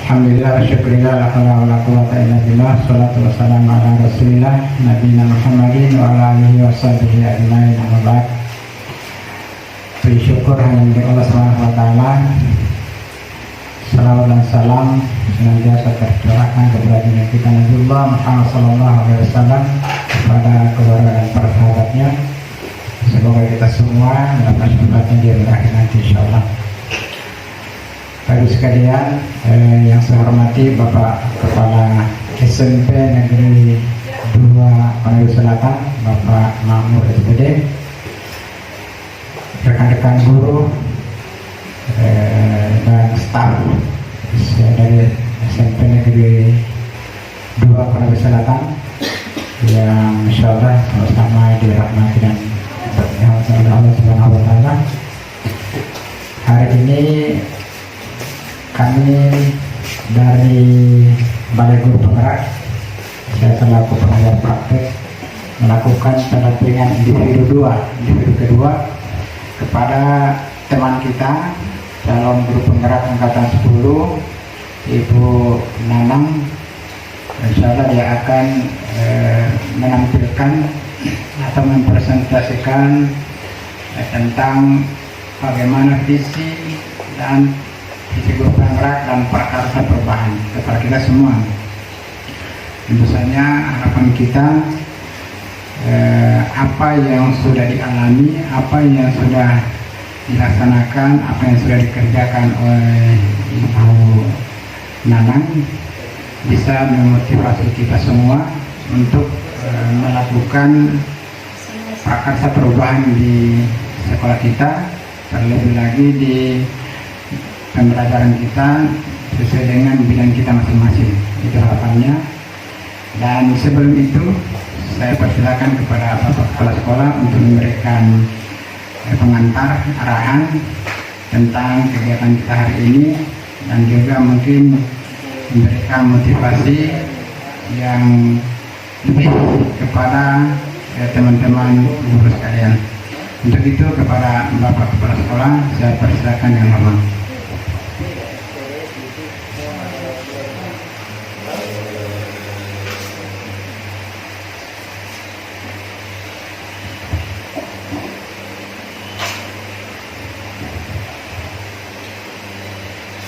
Alhamdulillah, syukurillah, la haula wala quwwata illa billah. Shalatu wassalamu ala Rasulillah nabiyina Muhammadin wa ala alihi washabihi ajmain. Amma ba'd. Bersyukur hanya milik Allah Subhanahu wa taala. Salawat dan salam senantiasa tercurahkan kepada Nabi kita Nabiullah Muhammad sallallahu alaihi wasallam, kepada keluarga dan para sahabatnya. Semoga kita semua dapat kesempatan di akhir nanti insyaallah. Bapak sekalian, yang saya hormati Bapak Kepala SMP Negeri 2 Pangayu Selatan, Bapak Mahmud SPD, rekan-rekan guru dan staf dari SMP Negeri 2 Pangayu Selatan yang insyaallah sama-sama dirahmati dan berkahwini Allah Subhanahu wa taala. Hari ini kami dari Balai Guru Penggerak, saya selaku pengajar praktek, melakukan pendampingan individu kedua kepada teman kita calon guru penggerak angkatan 10, Ibu Nanang. Insyaallah dia akan menampilkan atau mempresentasikan tentang bagaimana visi dan guru penggerak dan prakarsa perubahan kepada kita semua. Tentu saja harapan kita apa yang sudah dialami, apa yang sudah dilaksanakan, apa yang sudah dikerjakan oleh Ibu Nanang bisa memotivasi kita semua untuk melakukan prakarsa perubahan di sekolah kita, terlebih lagi di pembelajaran kita sesuai dengan bidang kita masing-masing. Itu harapannya. Dan sebelum itu saya persilakan kepada Bapak Kepala Sekolah untuk memberikan pengantar arahan tentang kegiatan kita hari ini dan juga mungkin memberikan motivasi yang lebih kepada teman-teman guru sekalian. Untuk itu kepada Bapak Kepala Sekolah saya persilakan yang hormat.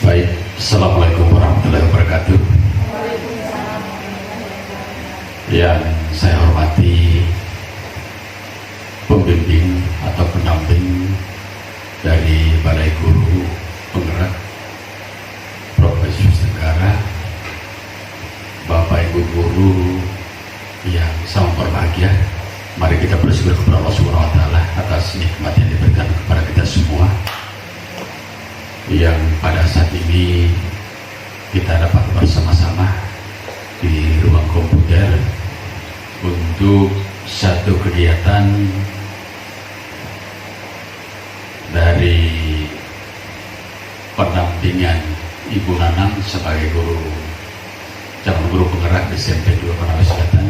Baik, Assalamualaikum warahmatullahi wabarakatuh. Yang saya hormati pembimbing atau pendamping dari Balai Guru Penggerak Provinsi Tenggara, Bapak Ibu guru yang sangat berbahagia. Mari kita bersyukur kepada Allah Subhanahu wa taala atas nikmat yang diberikan kepada kita semua, yang pada saat ini kita dapat bersama-sama di ruang komputer untuk satu kegiatan dari pendampingan Ibu Nanang sebagai calon guru penggerak di SMP 2 Pangayu Selatan.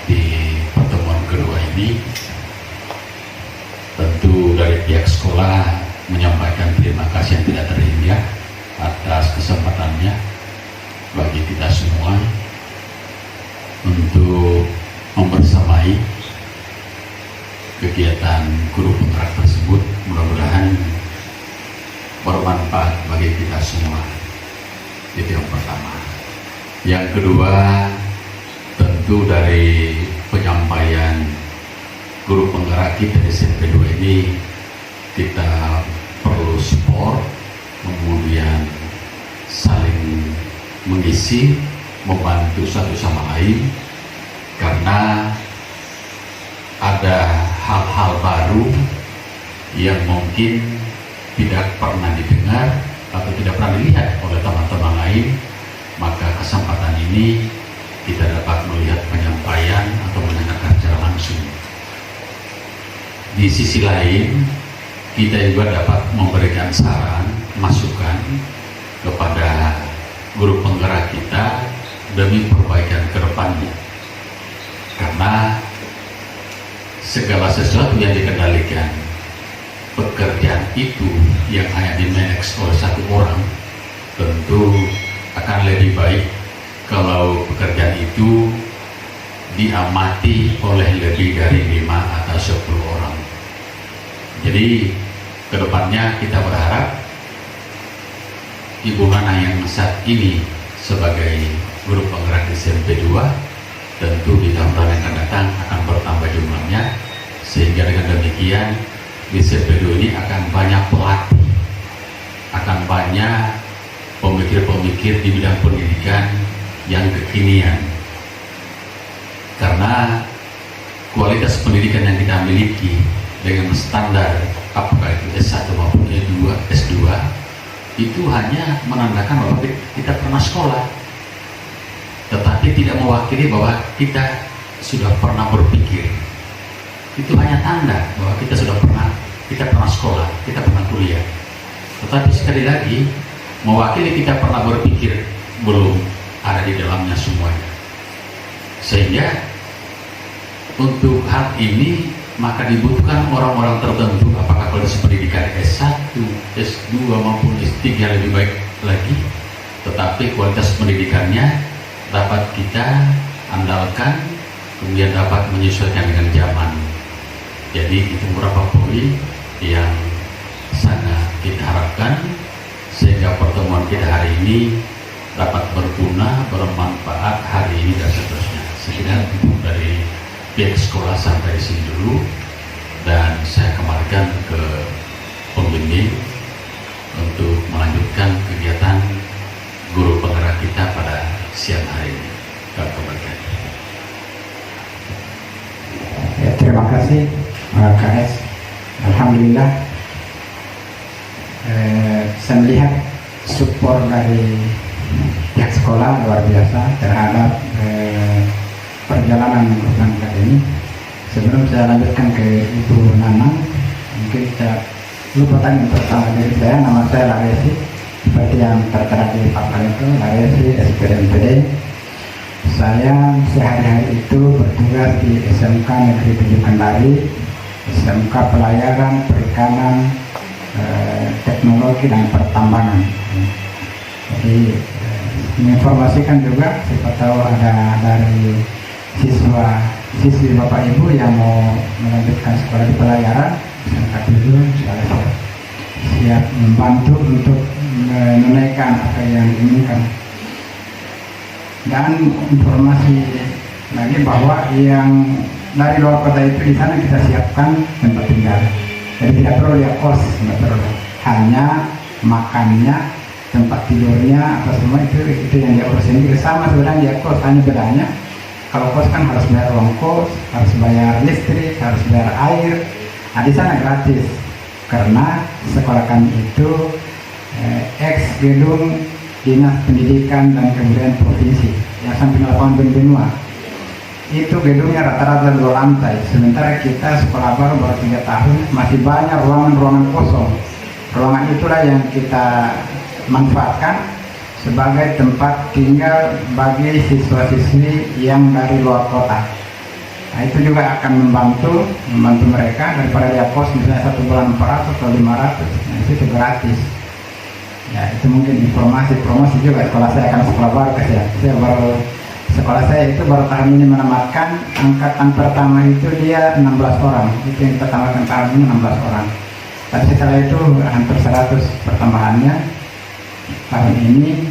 Di pertemuan kedua ini tentu dari pihak sekolah menyampaikan terima kasih yang tidak terhingga atas kesempatannya bagi kita semua untuk membersamai kegiatan guru penggerak tersebut. Mudah-mudahan bermanfaat bagi kita semua. Itu yang pertama. Yang kedua, tentu dari penyampaian guru penggerak kita di SMP 2 ini, kita perlu support, kemudian saling mengisi, membantu satu sama lain, karena ada hal-hal baru yang mungkin tidak pernah didengar atau tidak pernah dilihat oleh teman-teman lain. Maka kesempatan ini kita dapat melihat penyampaian atau mendengarkan secara langsung. Di sisi lain, kita juga dapat memberikan saran, masukan kepada guru penggerak kita demi perbaikan ke depannya. Karena segala sesuatu yang dikendalikan, pekerjaan itu yang hanya dimanage oleh satu orang, tentu akan lebih baik kalau pekerjaan itu diamati oleh lebih dari 5 atau 10 orang. Jadi kedepannya kita berharap Ibu Hana yang saat ini sebagai guru penggerak di SMP 2 tentu di tahun-tahun yang akan datang akan bertambah jumlahnya, sehingga dengan demikian di SMP 2 ini akan banyak pelatih, akan banyak pemikir-pemikir di bidang pendidikan yang kekinian, karena kualitas pendidikan yang kita miliki dengan standar apakah itu S1 maupun S2 itu hanya menandakan bahwa kita pernah sekolah, tetapi tidak mewakili bahwa kita sudah pernah berpikir. Itu hanya tanda bahwa kita pernah sekolah, kita pernah kuliah. Tetapi sekali lagi, mewakili kita pernah berpikir belum ada di dalamnya semuanya. Sehingga untuk hal ini maka dibutuhkan orang-orang tertentu, apakah kualitas pendidikan S1, S2 maupun S3 lebih baik lagi, tetapi kualitas pendidikannya dapat kita andalkan, kemudian dapat menyesuaikan dengan zaman. Jadi itu beberapa poin yang sangat kita harapkan sehingga pertemuan kita hari ini dapat berguna, bermanfaat hari ini dan seterusnya. Sekian dari pihak sekolah sampai sini dulu, dan saya kembalikan ke pembimbing untuk melanjutkan kegiatan guru penggerak kita pada siang hari ini. Kami kembalikan. Ya, terima kasih KS. Alhamdulillah, saya melihat support dari pihak sekolah luar biasa terhadap perjalanan penggerak ini. Sebelum saya lanjutkan ke Ibu Nanang, mungkin saya lupa tanya pertama dari saya. Nama saya Laresi, seperti yang tertera di papan itu, Laresi SPMPD. Saya sehari-hari itu bertugas di SMK Negeri 7 Kendari, SMK Pelayaran, Perikanan, Teknologi dan Pertambangan. Jadi menginformasikan juga, siapa tahu ada dari siswi Bapak Ibu yang mau melanjutkan sekolah di Pelayaran, SMK 7, saya siap membantu untuk menunaikan apa yang diinginkan. Dan informasi lagi bahwa yang dari luar kota itu di sana kita siapkan tempat tinggal. Jadi tidak perlu dia kos, tidak perlu. Hanya makannya, tempat tidurnya, apa semua itu yang dia urus sendiri. Sama sebenarnya dia kos, hanya bedanya kalau kos kan harus bayar uang kos, harus bayar listrik, harus bayar air. Nah, di sana gratis karena sekolah kami itu ex gedung Dinas Pendidikan dan Kebudayaan Provinsi yang samping lapangan benua. Itu gedungnya rata-rata 2 lantai, sementara kita sekolah baru 3 tahun, masih banyak ruangan-ruangan kosong. Ruangan itulah yang kita manfaatkan sebagai tempat tinggal bagi siswa-siswi yang dari luar kota. Nah, itu juga akan membantu mereka daripada dia kos misalnya 1 bulan 400 atau 500, nah, itu gratis. Ya, itu mungkin informasi promosi juga sekolah saya, karena sekolah baru sekolah saya itu baru tahun ini menamatkan. Angkatan pertama itu dia 16 orang, itu yang kita tambahkan tahun ini 16 orang. Tapi setelah itu hampir 100 pertambahannya. Tahun ini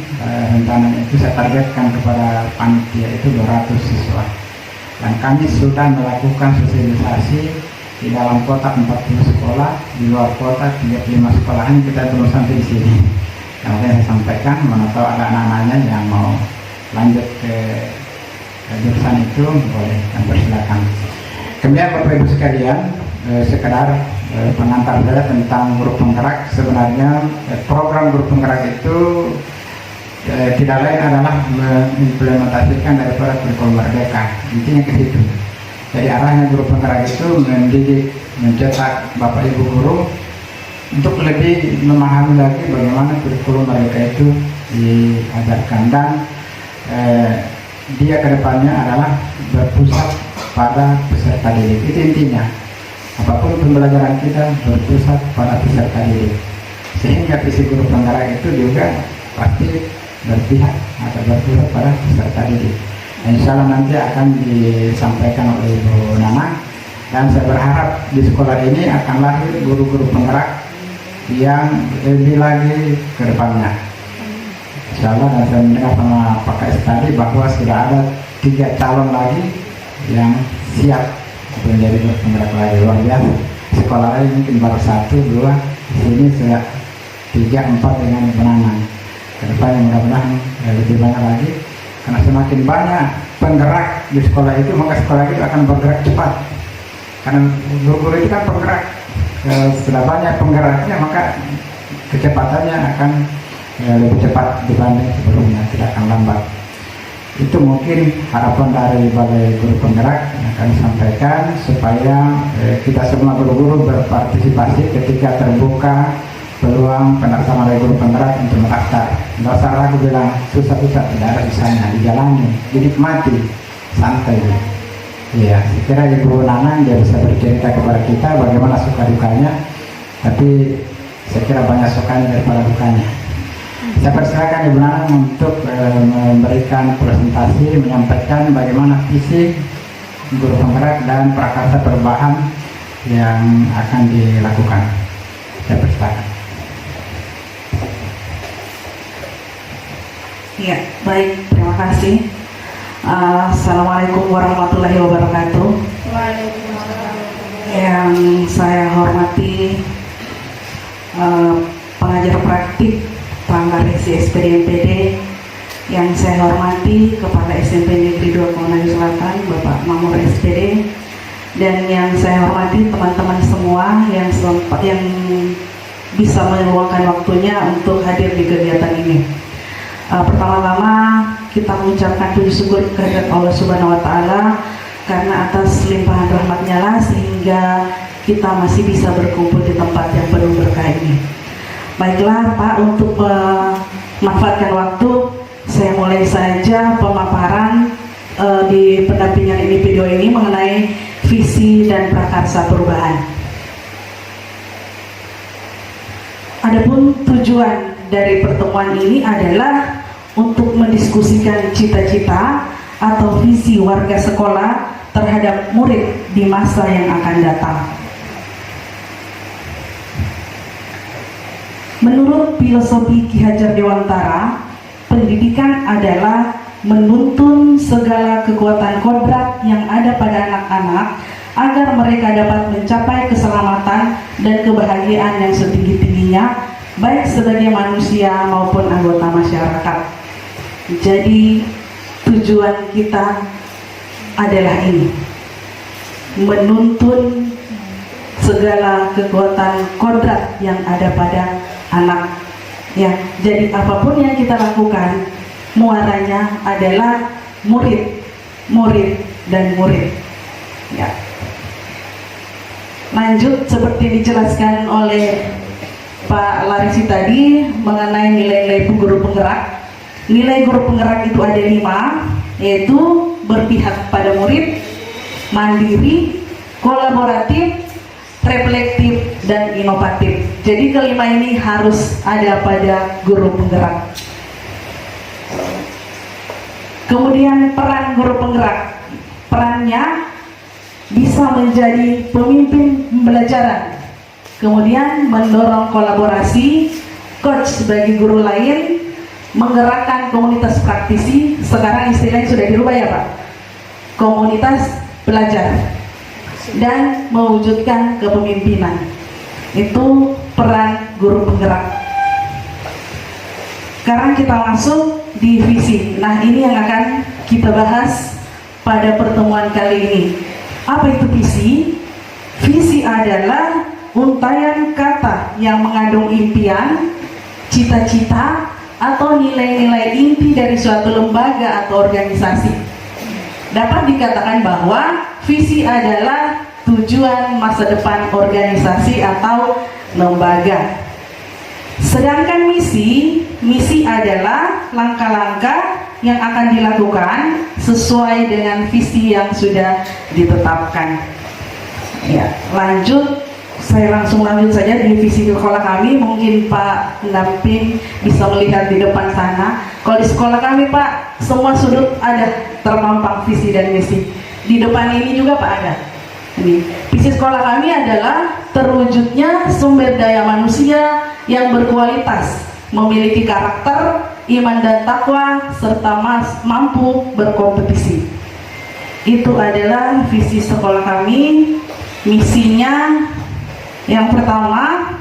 rencananya itu saya targetkan kepada panitia itu 200 siswa. Dan kami sudah melakukan sosialisasi di dalam kota 40 sekolah, di luar kota 35 sekolahan, kita belum sampai di sini. Kemudian saya sampaikan, mana tahu ada anak-anaknya yang mau lanjut ke jurusan itu, boleh, dan persilakan. Kemudian Bapak Ibu sekalian, sekedar pengantar saya tentang guru penggerak. Sebenarnya program guru penggerak itu tidak lain adalah mengimplementasikan daripada kurikulum Merdeka. Intinya ke situ. Jadi arahnya guru penggerak itu mendidik, mencetak Bapak Ibu guru untuk lebih memahami lagi bagaimana kurikulum Merdeka itu diajarkan, dan dia kedepannya adalah berpusat pada peserta didik. Itu intinya. Apapun pembelajaran kita berpusat pada peserta didik. Sehingga visi guru penggerak itu juga pasti berpihak atau berpihak pada peserta didik. Insya Allah nanti akan disampaikan oleh Ibu Nana, dan saya berharap di sekolah ini akan lahir guru-guru penggerak yang lebih lagi ke depannya. Insya Allah, dan saya mendengar sama Pak Kais tadi bahwa sudah ada 3 calon lagi yang siap untuk menjadi guru penggerak lagi. Luar biasa. Sekolah lain mungkin baru 1, 2, di sini sudah 3, 4 dengan Ibu Nana. Ke depannya mudah-mudahan lebih banyak lagi, karena semakin banyak penggerak di sekolah itu, maka sekolah itu akan bergerak cepat. Karena guru-guru itu kan penggerak, setelah banyak penggeraknya maka kecepatannya akan lebih cepat dibanding sebelumnya, tidak akan lambat. Itu mungkin harapan dari Balai Guru Penggerak yang kami sampaikan, supaya kita semua guru-guru berpartisipasi ketika terbuka peluang pendaftaran Balai Guru Penggerak untuk mendaftar. Nggak usah ragu bilang susah-susah, tidak ada susahnya, dijalani, dinikmati, santai. Ya, saya kira Ibu Nanang dia bisa bercerita kepada kita bagaimana suka dukanya, tapi saya kira banyak sukanya daripada dukanya. Saya persilakan Ibu Nanang untuk memberikan presentasi, menyampaikan bagaimana visi guru penggerak dan prakarsa perubahan yang akan dilakukan. Saya persilakan. Ya, baik, terima kasih. Assalamualaikum warahmatullahi wabarakatuh. Yang saya hormati pengajar praktik Pelanggar SPD MPD, yang saya hormati Kepala SMP Negeri 2 Konawe Selatan Bapak Mamur SPD, dan yang saya hormati teman-teman semua yang bisa meluangkan waktunya untuk hadir di kegiatan ini. Pertama-tama kita mengucapkan puji syukur kehadirat Allah Subhanahu wa Ta'ala, karena atas limpahan rahmatnya lah sehingga kita masih bisa berkumpul di tempat yang penuh berkah ini. Baiklah Pak, untuk memanfaatkan waktu, saya mulai saja pemaparan di pendampingan ini video ini mengenai visi dan prakarsa perubahan. Adapun tujuan dari pertemuan ini adalah untuk mendiskusikan cita-cita atau visi warga sekolah terhadap murid di masa yang akan datang. Menurut filosofi Ki Hajar Dewantara, pendidikan adalah menuntun segala kekuatan kodrat yang ada pada anak-anak agar mereka dapat mencapai keselamatan dan kebahagiaan yang setinggi-tingginya, baik sebagai manusia maupun anggota masyarakat. Jadi tujuan kita adalah ini, menuntun segala kekuatan kodrat yang ada pada anak. Ya, jadi apapun yang kita lakukan, muaranya adalah murid, dan murid. Ya. Lanjut seperti dijelaskan oleh Pak Larisi tadi mengenai nilai-nilai guru penggerak. Nilai guru penggerak itu ada 5, yaitu berpihak pada murid, mandiri, kolaboratif, reflektif, dan inovatif. Jadi kelima ini harus ada pada guru penggerak. Kemudian peran guru penggerak, perannya bisa menjadi pemimpin pembelajaran, kemudian mendorong kolaborasi, coach bagi guru lain, menggerakkan komunitas praktisi, sekarang istilahnya sudah dirubah ya Pak, komunitas belajar, dan mewujudkan kepemimpinan. Itu peran guru penggerak. Sekarang kita masuk di visi. Nah, ini yang akan kita bahas pada pertemuan kali ini. Apa itu visi? Visi adalah untayan kata yang mengandung impian, cita-cita, atau nilai-nilai inti dari suatu lembaga atau organisasi. Dapat dikatakan bahwa visi adalah tujuan masa depan organisasi atau lembaga. Sedangkan misi adalah langkah-langkah yang akan dilakukan sesuai dengan visi yang sudah ditetapkan. Ya, lanjut saya langsung lanjut saja di visi sekolah kami. Mungkin Pak pendamping bisa melihat di depan sana. Kalau di sekolah kami Pak, semua sudut ada terpampang visi dan misi. Di depan ini juga Pak ada. Ini visi sekolah kami adalah terwujudnya sumber daya manusia yang berkualitas, memiliki karakter, iman dan takwa, serta mampu berkompetisi. Itu adalah visi sekolah kami. Misinya yang pertama,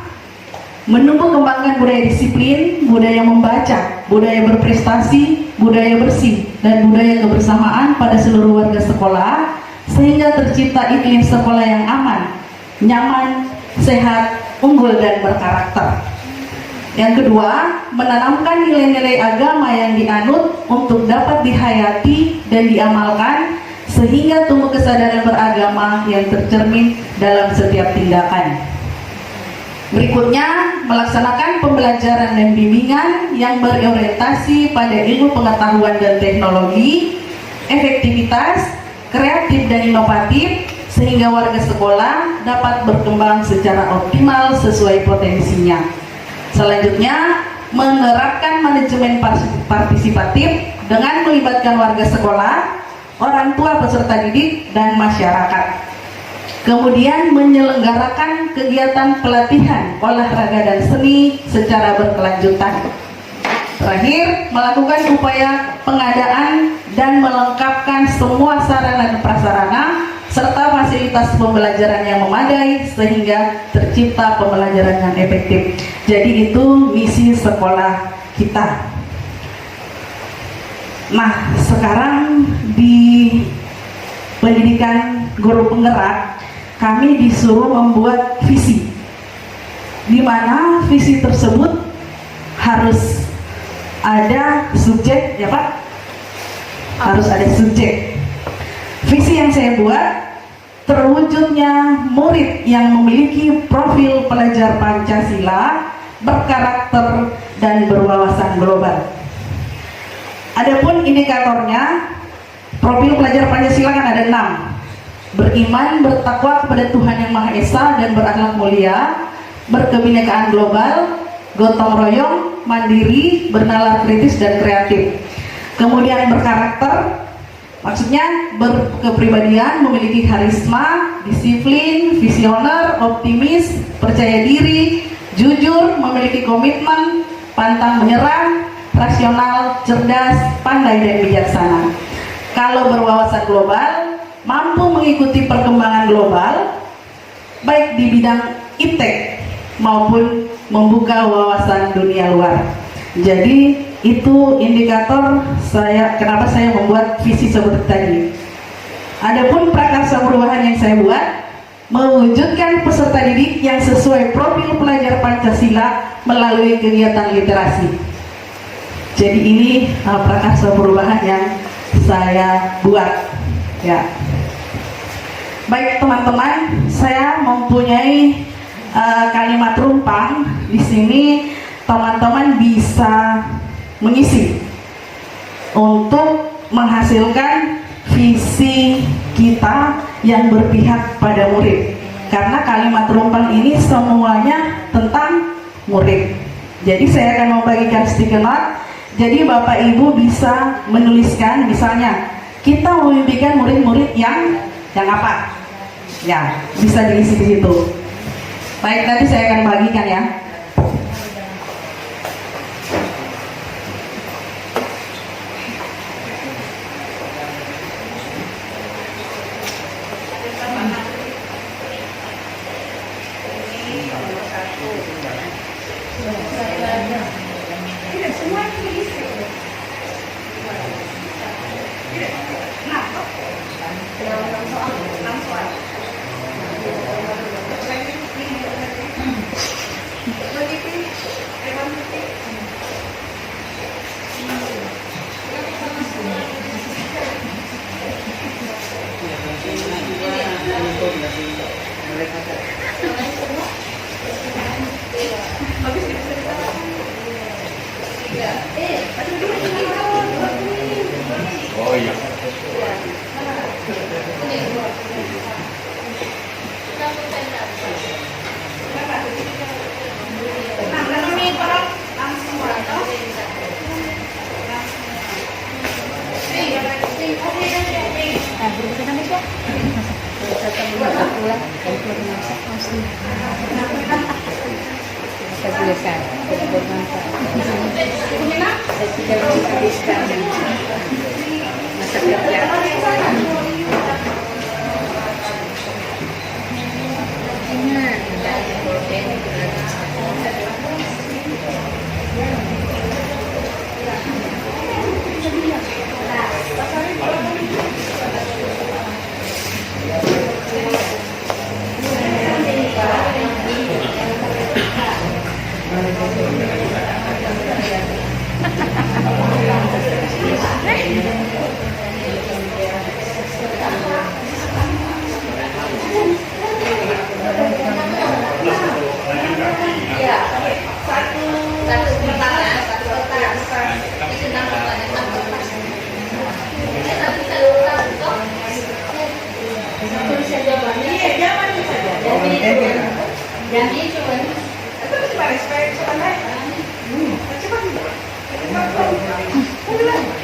menumbuh kembangkan budaya disiplin, budaya membaca, budaya berprestasi, budaya bersih, dan budaya kebersamaan pada seluruh warga sekolah, sehingga tercipta iklim sekolah yang aman, nyaman, sehat, unggul, dan berkarakter. Yang kedua, menanamkan nilai-nilai agama yang dianut untuk dapat dihayati dan diamalkan, sehingga tumbuh kesadaran beragama yang tercermin dalam setiap tindakan. Berikutnya, melaksanakan pembelajaran dan bimbingan yang berorientasi pada ilmu pengetahuan dan teknologi, efektivitas, kreatif dan inovatif, sehingga warga sekolah dapat berkembang secara optimal sesuai potensinya. Selanjutnya, menerapkan manajemen partisipatif dengan melibatkan warga sekolah, orang tua peserta didik, dan masyarakat. Kemudian menyelenggarakan kegiatan pelatihan olahraga dan seni secara berkelanjutan. Terakhir, melakukan upaya pengadaan dan melengkapkan semua sarana dan prasarana serta fasilitas pembelajaran yang memadai sehingga tercipta pembelajaran yang efektif. Jadi itu misi sekolah kita. Nah, sekarang di pendidikan guru penggerak, kami disuruh membuat visi, di mana visi tersebut harus ada subjek, ya Pak? Harus ada subjek. Visi yang saya buat, terwujudnya murid yang memiliki profil pelajar Pancasila, berkarakter, dan berwawasan global. Adapun indikatornya, profil pelajar Pancasila kan ada 6. Beriman, bertakwa kepada Tuhan Yang Maha Esa dan berakhlak mulia, berkebinekaan global, gotong royong, mandiri, bernalar kritis dan kreatif. Kemudian berkarakter, maksudnya berkepribadian, memiliki karisma, disiplin, visioner, optimis, percaya diri, jujur, memiliki komitmen, pantang menyerah, rasional, cerdas, pandai dan bijaksana. Kalau berwawasan global, mampu mengikuti perkembangan global, baik di bidang iptek maupun membuka wawasan dunia luar. Jadi itu indikator saya, kenapa saya membuat visi seperti tadi. Adapun prakarsa perubahan yang saya buat, mewujudkan peserta didik yang sesuai profil pelajar Pancasila melalui kegiatan literasi. Jadi ini prakarsa perubahan yang saya buat, ya. Baik teman-teman, saya mempunyai kalimat rumpang. Di sini teman-teman bisa mengisi untuk menghasilkan visi kita yang berpihak pada murid. Karena kalimat rumpang ini semuanya tentang murid. Jadi saya akan membagikan stiker note. Jadi Bapak Ibu bisa menuliskan, misalnya kita memimpikan murid-murid yang apa? Ya, bisa diisi di situ. Baik, nanti saya akan bagikan ya. Oh iya. tulisan tidak bermanfaat. Saya tidak menghabiskan masa kerja. Ingat, dari protein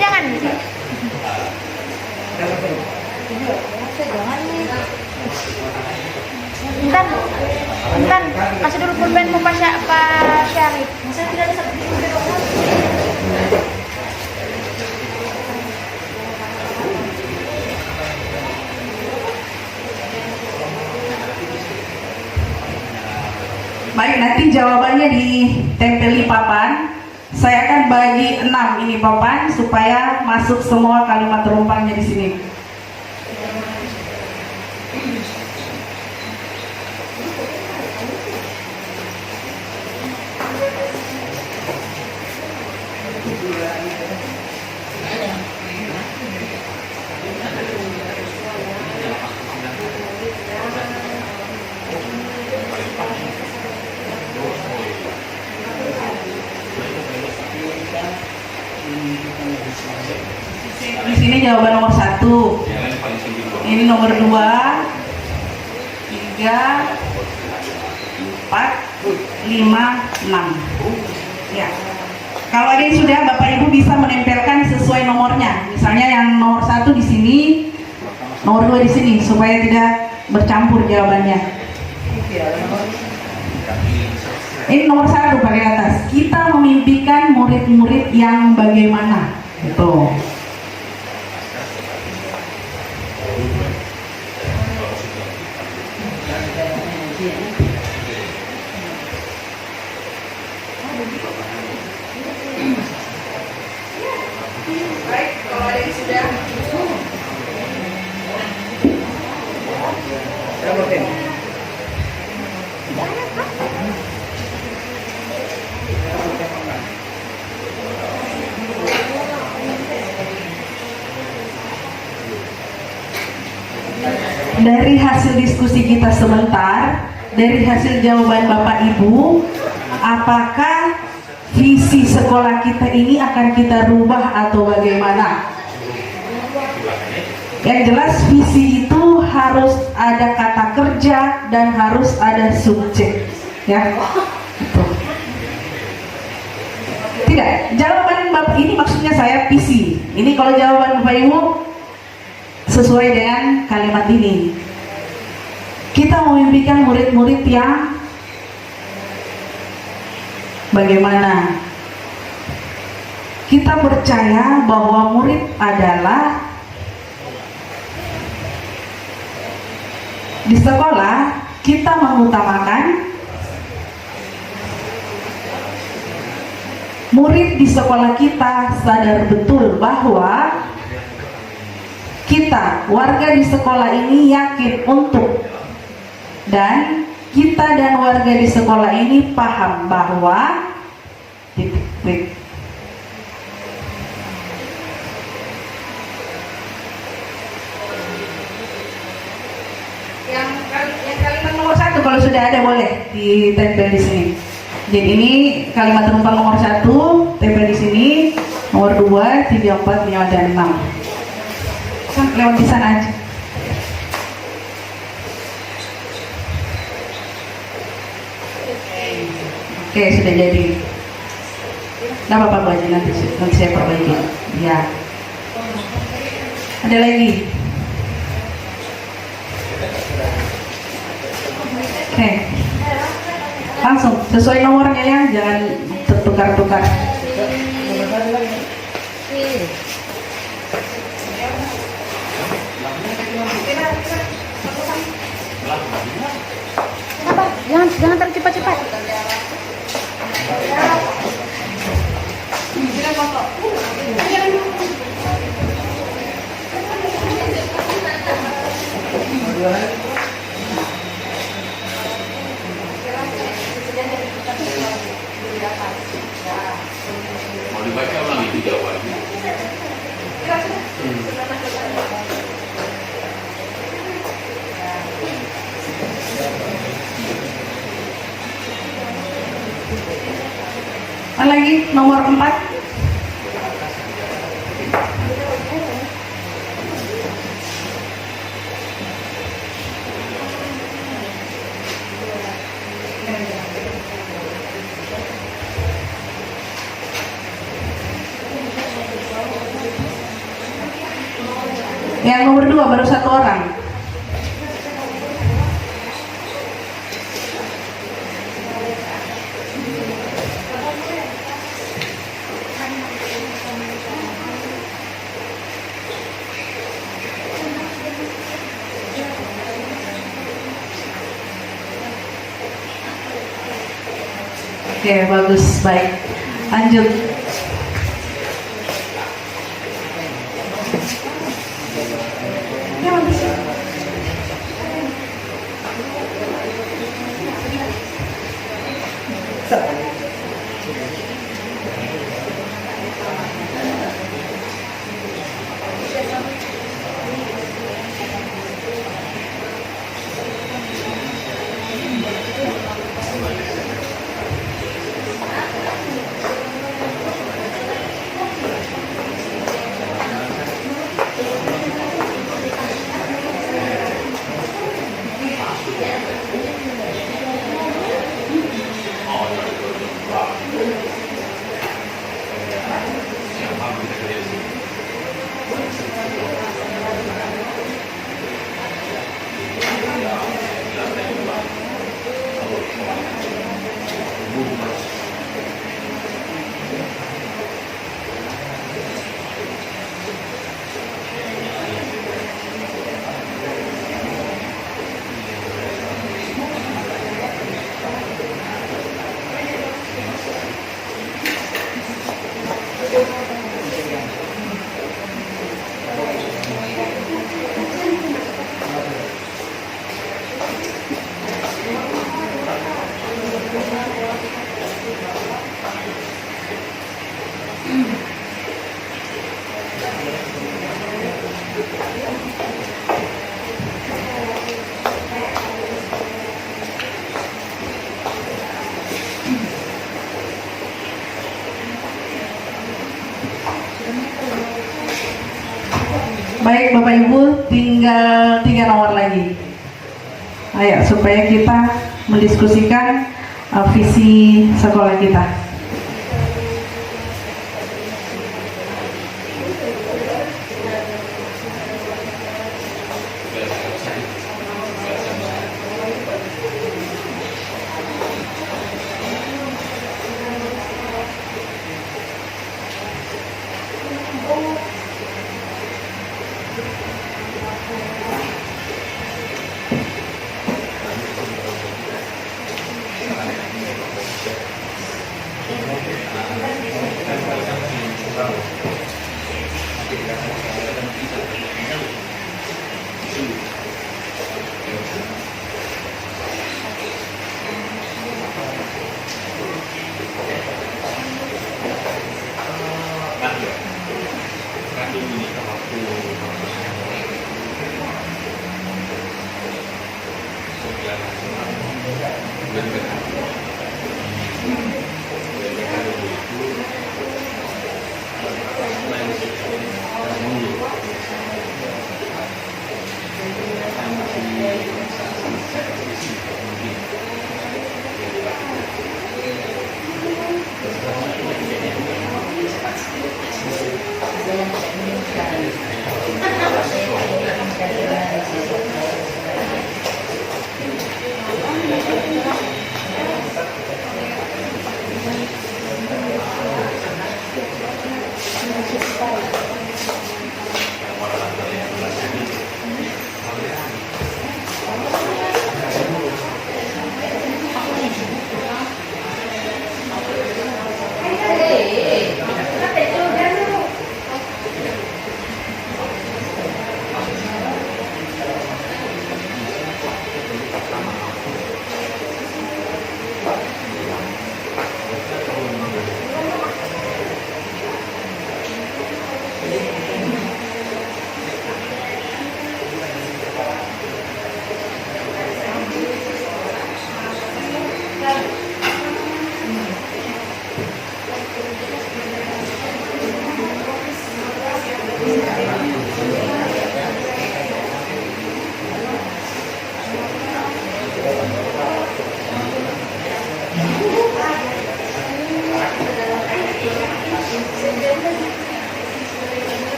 Jangan. Bentar, kasih dulu pulpen Pak Syarif. Saya tidak ada satu pulpen. Baik, nanti jawabannya ditempel di papan. Saya akan bagi 6 ini papan supaya masuk semua kalimat terumpangnya di sini. Di sini jawaban nomor 1. Ini nomor 2, 3, 4, 5, 6. Ya. Kalau ada yang sudah, Bapak Ibu bisa menempelkan sesuai nomornya. Misalnya yang nomor 1 di sini, nomor 2 di sini, supaya tidak bercampur jawabannya. Ini nomor 1 paling atas. Kita memimpikan murid-murid yang bagaimana? Gitu. Baik, kalau ada yang sudah. Dari hasil diskusi kita sebentar, dari hasil jawaban Bapak Ibu, apakah visi sekolah kita ini akan kita rubah atau bagaimana? Yang jelas visi itu harus ada kata kerja dan harus ada subjek, ya. Gitu. Tidak, jawaban Bapak ini maksudnya saya visi. Ini kalau jawaban Bapak Ibu sesuai dengan kalimat ini. Kita memimpikan murid-murid yang bagaimana? Kita percaya bahwa murid adalah di sekolah kita mengutamakan murid di sekolah kita sadar betul bahwa kita warga di sekolah ini yakin untuk, dan kita dan warga di sekolah ini paham bahwa titik. Yang kalimat nomor 1 kalau sudah ada boleh ditempel di sini. Jadi ini kalimat terumpang nomor 1 tempel di sini, nomor 2, 3, 4, 5 dan 6. Kan lewat di sana aja. Oke, sudah jadi. Nah, Bapak Bu aja nanti saya perbaiki. Ya. Ada lagi? Oke. Langsung sesuai nomornya ya, jangan tertukar-tukar. Sabar, jangan terlalu cepat-cepat. Mau dibaca ulang itu jawabannya. Lagi nomor 4. Yang nomor 2 baru 1 orang. Oke, bagus, baik. Lanjut. Ya, bagus. Baik Bapak Ibu, tinggal 3 nomor lagi. Ayo supaya kita mendiskusikan visi sekolah kita.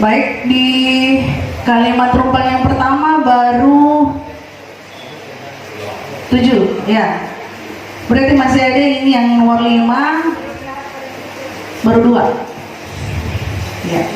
Baik, di kalimat rumpaan yang pertama baru 7 ya. Berarti masih ada ini yang nomor 5 baru 2 ya.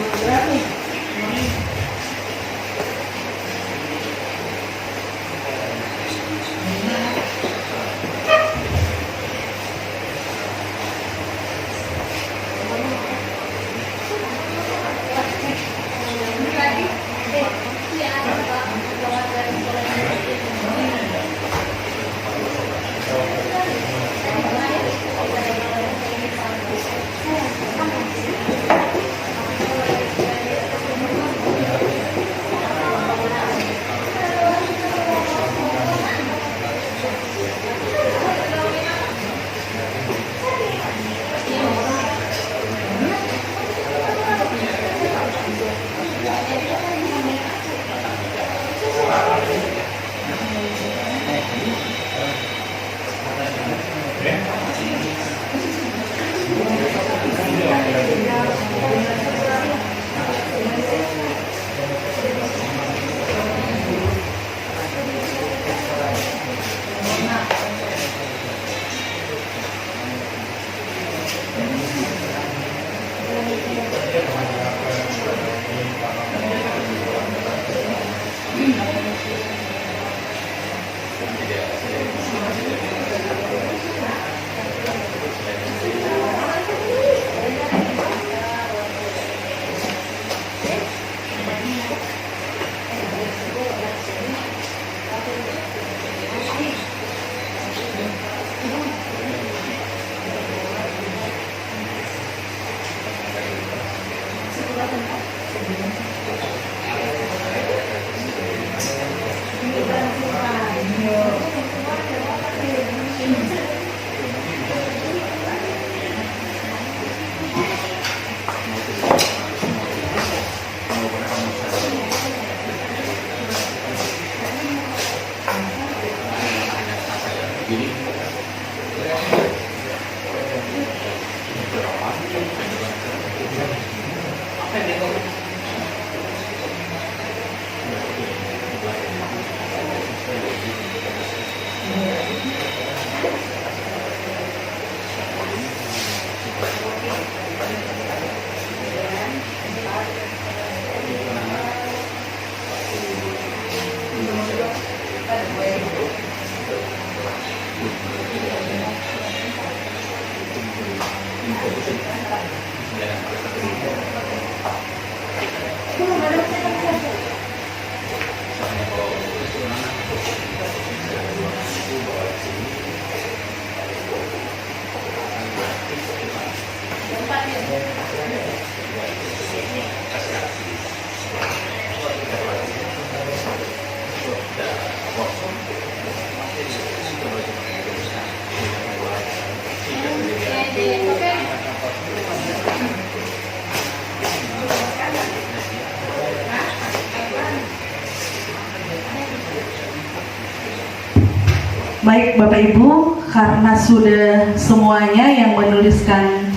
Baik Bapak Ibu, karena sudah semuanya yang menuliskan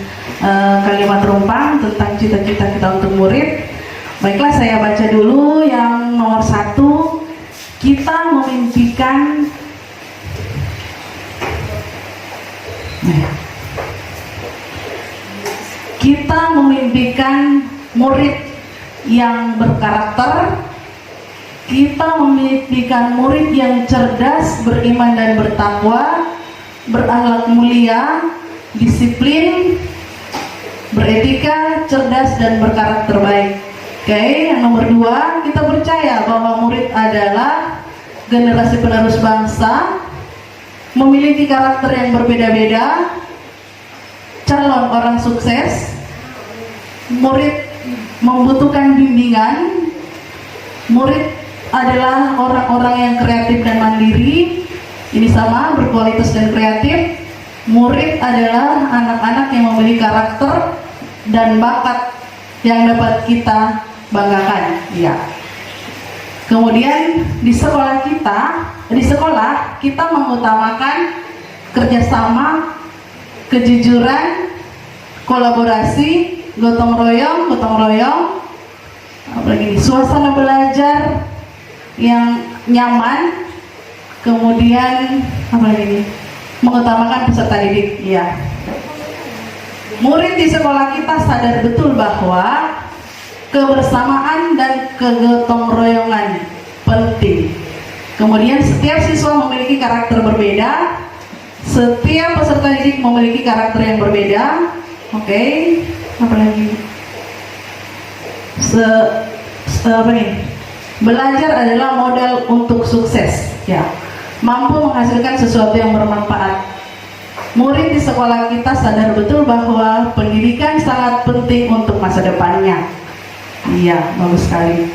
kalimat rumpang tentang cita-cita kita untuk murid, baiklah saya baca dulu yang nomor 1. Kita memimpikan murid yang berkarakter. Kita memimpikan murid yang cerdas, beriman dan bertakwa, berakhlak mulia, disiplin, beretika, cerdas dan berkarakter baik. Oke, yang nomor 2, kita percaya bahwa murid adalah generasi penerus bangsa, memiliki karakter yang berbeda-beda, calon orang sukses, murid membutuhkan bimbingan, murid adalah orang-orang yang kreatif dan mandiri, ini sama, berkualitas dan kreatif. Murid adalah anak-anak yang memiliki karakter dan bakat yang dapat kita banggakan. Ya. Kemudian di sekolah kita mengutamakan kerjasama, kejujuran, kolaborasi, gotong royong, apalagi suasana belajar yang nyaman, kemudian apalagi mengutamakan peserta didik. Ya. Murid di sekolah kita sadar betul bahwa kebersamaan dan kegotong royongan penting. Kemudian setiap siswa memiliki karakter berbeda, setiap peserta didik memiliki karakter yang berbeda. Oke, apalagi belajar adalah modal untuk sukses, ya. Mampu menghasilkan sesuatu yang bermanfaat. Murid di sekolah kita sadar betul bahwa pendidikan sangat penting untuk masa depannya. Iya, bagus sekali.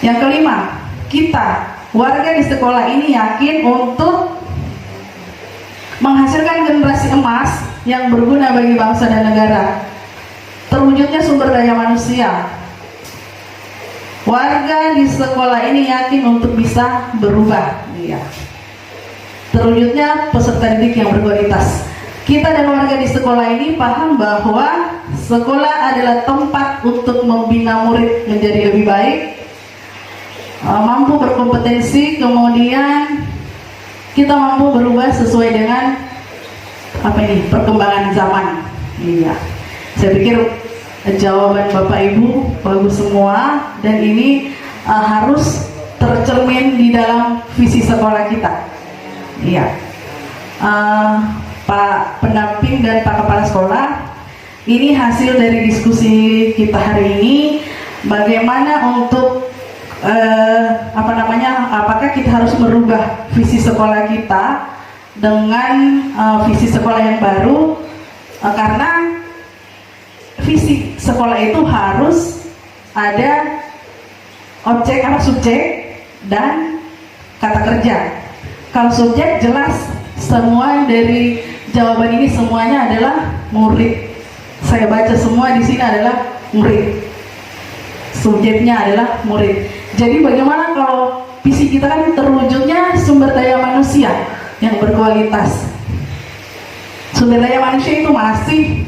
Yang kelima, kita warga di sekolah ini yakin untuk menghasilkan generasi emas yang berguna bagi bangsa dan negara. Terwujudnya sumber daya manusia. Warga di sekolah ini yakin untuk bisa berubah. Iya. Terwujudnya peserta didik yang berkualitas. Kita dan warga di sekolah ini paham bahwa sekolah adalah tempat untuk membina murid menjadi lebih baik, mampu berkompetensi, kemudian kita mampu berubah sesuai dengan perkembangan zaman. Iya. Saya pikir jawaban Bapak Ibu bagus semua, dan ini harus tercermin di dalam visi sekolah kita. Iya. Pak pendamping dan Pak Kepala Sekolah, ini hasil dari diskusi kita hari ini. Bagaimana untuk apakah kita harus merubah visi sekolah kita dengan visi sekolah yang baru, karena visi sekolah itu harus ada subjek dan kata kerja. Kalau subjek jelas, semua dari jawaban ini semuanya adalah murid. Saya baca semua di sini adalah murid. Subjeknya adalah murid. Jadi bagaimana kalau visi kita kan terwujudnya sumber daya manusia yang berkualitas. Sumber daya manusia itu masih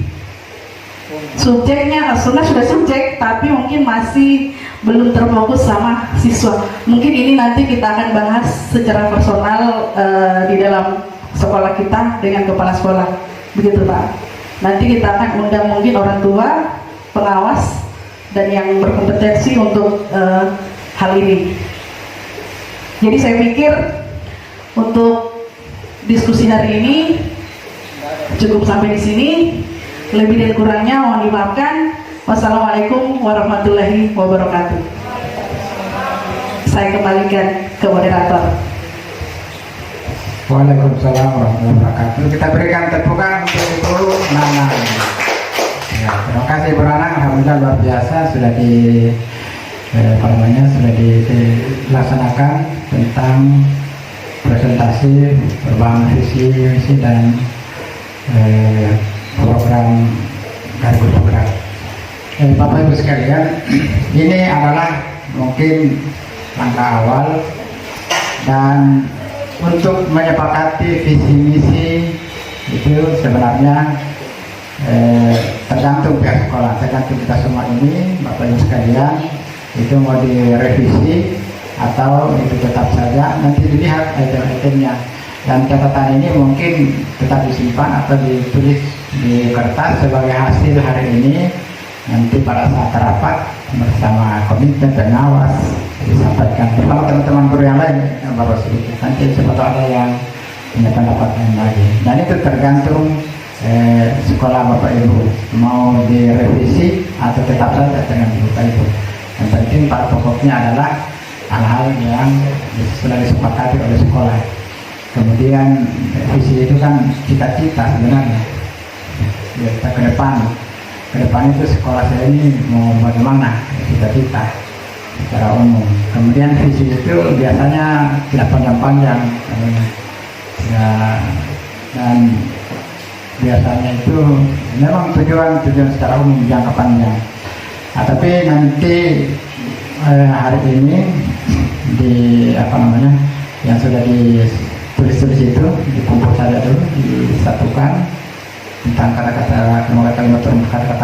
subjeknya, sudah subjek, tapi mungkin masih belum terfokus sama siswa. Mungkin ini nanti kita akan bahas secara personal di dalam sekolah kita dengan kepala sekolah, begitu Pak. Nanti kita akan undang mungkin orang tua, pengawas, dan yang berkompetensi untuk hal ini. Jadi saya pikir untuk diskusi hari ini cukup sampai di sini. Lebih dan kurangnya mohon dimaafkan. Wassalamualaikum warahmatullahi wabarakatuh. Saya kembalikan ke moderator. Waalaikumsalam warahmatullahi wabarakatuh. Kita berikan tepukan untuk Ibu Nana. Ya, Terima kasih Bu Nanang, alhamdulillah luar biasa sudah sudah dilaksanakan tentang presentasi perubahan visi misi dan program Gardu Bergerak. Bapak Ibu sekalian, ini adalah mungkin langkah awal, dan untuk menyepakati visi misi itu sebenarnya tergantung pihak sekolah, tergantung kita semua ini Bapak Ibu sekalian, itu mau direvisi atau itu tetap saja, nanti dilihat item-itemnya, dan catatan ini mungkin tetap disimpan atau ditulis di kertas sebagai hasil hari ini. Nanti pada saat rapat bersama komite pengawas disampaikan bersama teman-teman guru yang lain baru sedikit, nanti siapa tahu ada yang punya pendapat lain lagi, dan itu tergantung sekolah Bapak Ibu mau direvisi atau tetap saja dengan Bapak Ibu. Yang penting pada pokoknya adalah hal-hal yang sudah disepakati oleh sekolah. Kemudian visi itu kan cita-cita sebenarnya kita ke depan itu sekolah saya ini mau bagaimana, cita-cita secara umum. Kemudian visi itu biasanya tidak panjang-panjang ya, dan biasanya itu memang tujuan secara umum jangka panjang. Nah, tapi nanti hari ini di yang sudah ditulis itu dikumpul saja dulu, disatukan tentang kata-kata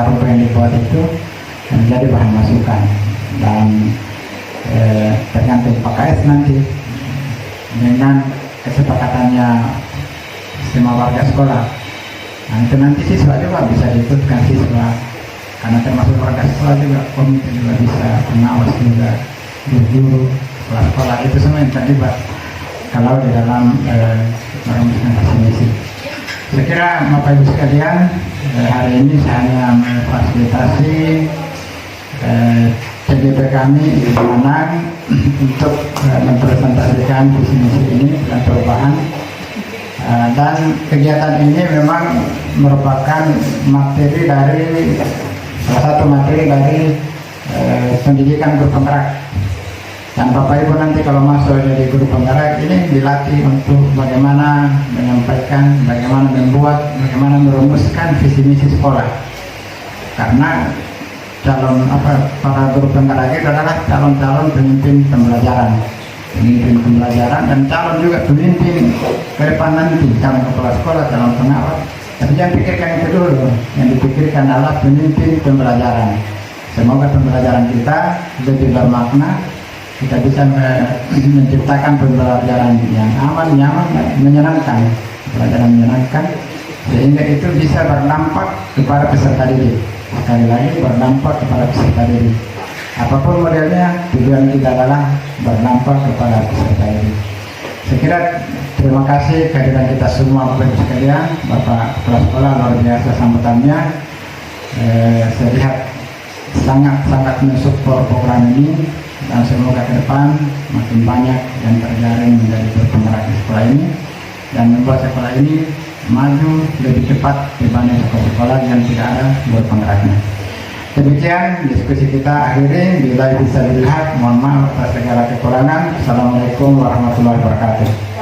rubah yang dibuat itu menjadi bahan masukan, dan tergantung PKS nanti dengan kesepakatannya semua warga sekolah. Nah, itu nanti siswa juga bisa diikutkan, siswa karena termasuk warga sekolah juga, komite juga bisa, pengawas juga, guru sekolah itu semua yang terlibat kalau di dalam merumuskan visi misi. Saya kira Bapak Ibu sekalian, hari ini saya hanya memfasilitasi TGP kami di Manang untuk mempresentasikan visi misi ini dan perubahan. Dan kegiatan ini memang merupakan materi dari salah satu materi dari pendidikan guru penggerak. Dan Bapak Ibu nanti kalau masuk jadi guru penggerak ini dilatih untuk bagaimana menyampaikan, bagaimana membuat, bagaimana merumuskan visi misi sekolah. Karena para guru penggerak itu adalah calon-calon pemimpin pembelajaran, dan calon juga pemimpin ke depan nanti, calon kepala sekolah, calon pengawas. Tapi jangan pikirkan itu dulu, yang dipikirkan adalah pemimpin pembelajaran. Semoga pembelajaran kita lebih bermakna, kita bisa menciptakan pembelajaran yang aman, nyaman, menyenangkan, pelajaran menyenangkan, sehingga itu bisa berdampak kepada peserta didik. Sekali lagi, berdampak kepada peserta didik. Apapun modelnya, tujuan kita adalah berdampak kepada peserta didik. Saya kira terima kasih kehadiran kita semua Bapak Ibu sekalian, Bapak Kepala Sekolah luar biasa sambutannya. Saya lihat sangat mensupport program ini, dan semoga ke depan makin banyak yang terjaring menjadi guru penggerak di sekolah ini, dan membuat sekolah ini maju lebih cepat dibanding sekolah-sekolah yang tidak ada guru penggeraknya. Demikian diskusi kita akhiri. Bila bisa dilihat, mohon maaf atas segala kekurangan. Assalamualaikum warahmatullahi wabarakatuh.